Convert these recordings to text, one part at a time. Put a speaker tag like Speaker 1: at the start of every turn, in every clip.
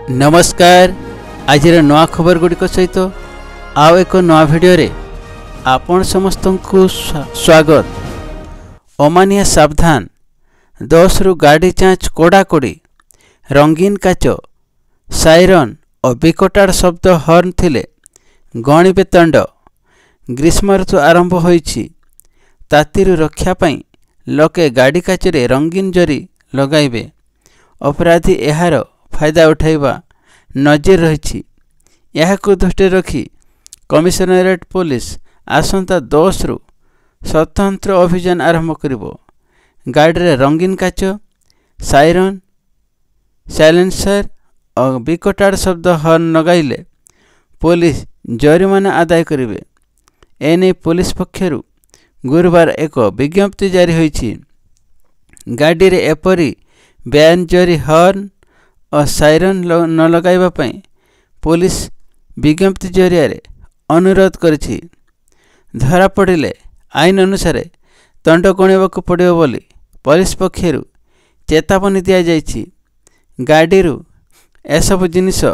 Speaker 1: नमस्कार। आज नवा खबर गुड़िक सहित आउ एक नवा भिडियो रे आपण समस्त को स्वागत। अमानिया सावधान, 10 रु गाड़ी जांच कोड़ाकोड़ी, रंगीन काच, साइरन और विकटाड़ शब्द हर्न थिले गणिबे तंड। ग्रीष्म ऋतु आरंभ होइछि, तातीरु रक्षा पाई लोके गाड़ी काचरे रंगीन जरी लगाइबे। अपराधी एहार फायदा उठाइबा नजर रही। यहाकु दृष्टि रखी कमिशनरेट पुलिस आसंता 10 रु स्वतंत्र अभियान आरंभ करिबो। गाड़ी रंगीन काच, साइरन, साइलेंसर और विकटाड़ शब्द हर्न लगाइले पुलिस जरिमाना आदाय करिवे। एने पुलिस पक्षरु गुरुवार एक विज्ञप्ति जारी होइछि। गाड़ी रे एपरी बैन जरी हर्न और साइरन न लगाइबा पई पुलिस विज्ञप्ति जरिया अनुरोध करिछि। धरा पड़िले आईन अनुसार दंड गणिबाकु पड़िबो बोली पुलिस पक्षरु चेतावनी दिया जाइछि। गाड़ीरू एसबु जिनिस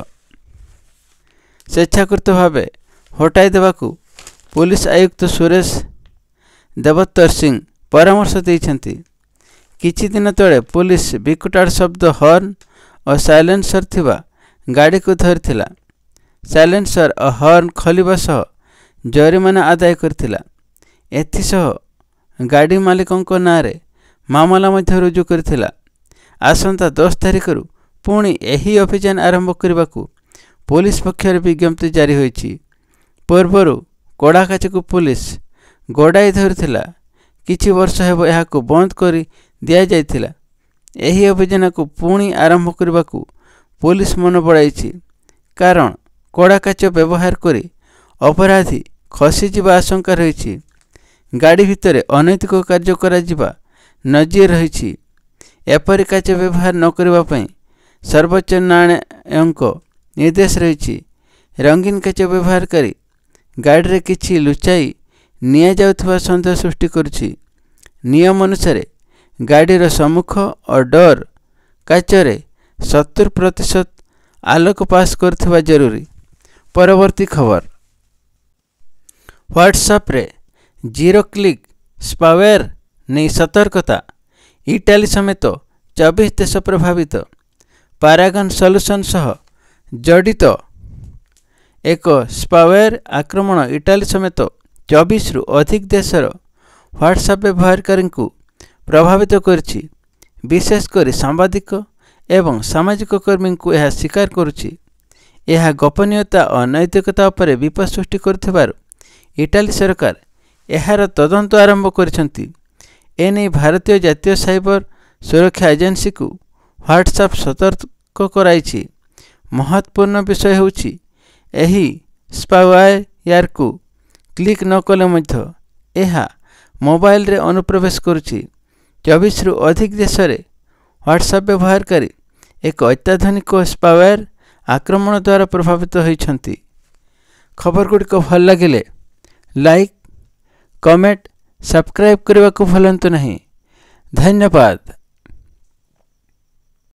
Speaker 1: स्वेच्छाकृत भावे हटाई देवाकू पुलिस आयुक्त सुरेश देवत्तर सिंह परामर्श देइछन्ति। किछि दिन तले पुलिस विकटाड़ शब्द हर्न और साइलेंसर थिबा गाड़ी को धरिथिला। साइलेंसर और हर्न खोलिबा सह जरिमाना आदाय करथिला। एथिसह गाड़ी मालिकंको नारे मामला मध्य रुजु करथिला। आसंता 10 तारिखरु पुणी एही अभियान आरंभ करबाकू पुलिस पक्षर विज्ञप्ति जारी होइछि। पूर्वरु कोड़ाकाचकू पुलिस गोड़ाई धरिथिला। किछि वर्ष हेबो एहाकू बंद करी दिया जाइथिला। एही अभियान को पुणी आरंभ करबाकू पुलिस मन बढ़ाइछि, कारण कोड़ाकाच व्यवहार करी अपराधी खसीजिबा आशंका रही। गाड़ी भितर अनैतिक कार्य कराजिबा नजर रही। एपरि काच व्यवहार न करबा पई सर्वोच्च न्यायालयक निर्देश रही। रंगीन काच व्यवहार करी गाड़ी रे किछि लुचाई निया जाउथबा संदेह सृष्टि करुछि। नियम अनुसार गाड़ीर सम्मुख और डोर काचरे 70% आलोक पास करथिबा जरूरी। परवर्ती खबर। व्हाट्सएप रे 0 क्लिक स्पावेयर नहीं सतर्कता। इटाली समेत 24 देश प्रभावित। पारागन सॉल्यूशन सह जड़ित एक स्पावेयर आक्रमण इटाली समेत 24 रु अधिक देशर व्हाट्सएप व्यवहारकारी को प्रभावित करछि। विशेषकर सांबादिक एवं सामाजिक कर्मी को यह स्वीकार करुछि। यह गोपनीयता और नैतिकता पर विपद सृष्टि करथिबारु इटाली सरकार एहार तदंत आरंभ करिसंति। एने भारतीय जातीय साइबर सुरक्षा एजेंसी को व्हाट्सएप सतर्क कराइछि। महत्वपूर्ण विषय होछि एही स्पावेयर को क्लिक न कले मध्य एहा मोबाइल रे अनुप्रवेश करुछि। 24 रु अधिक देश रे व्हाट्सएप व्यवहारकारी एक अत्याधुनिक स्पावेयर आक्रमण द्वारा प्रभावित होइछन्ति। खबर गुड़िक भल लगिले लाइक, कमेंट, सब्सक्राइब करने को भूलंतु नहीं। धन्यवाद।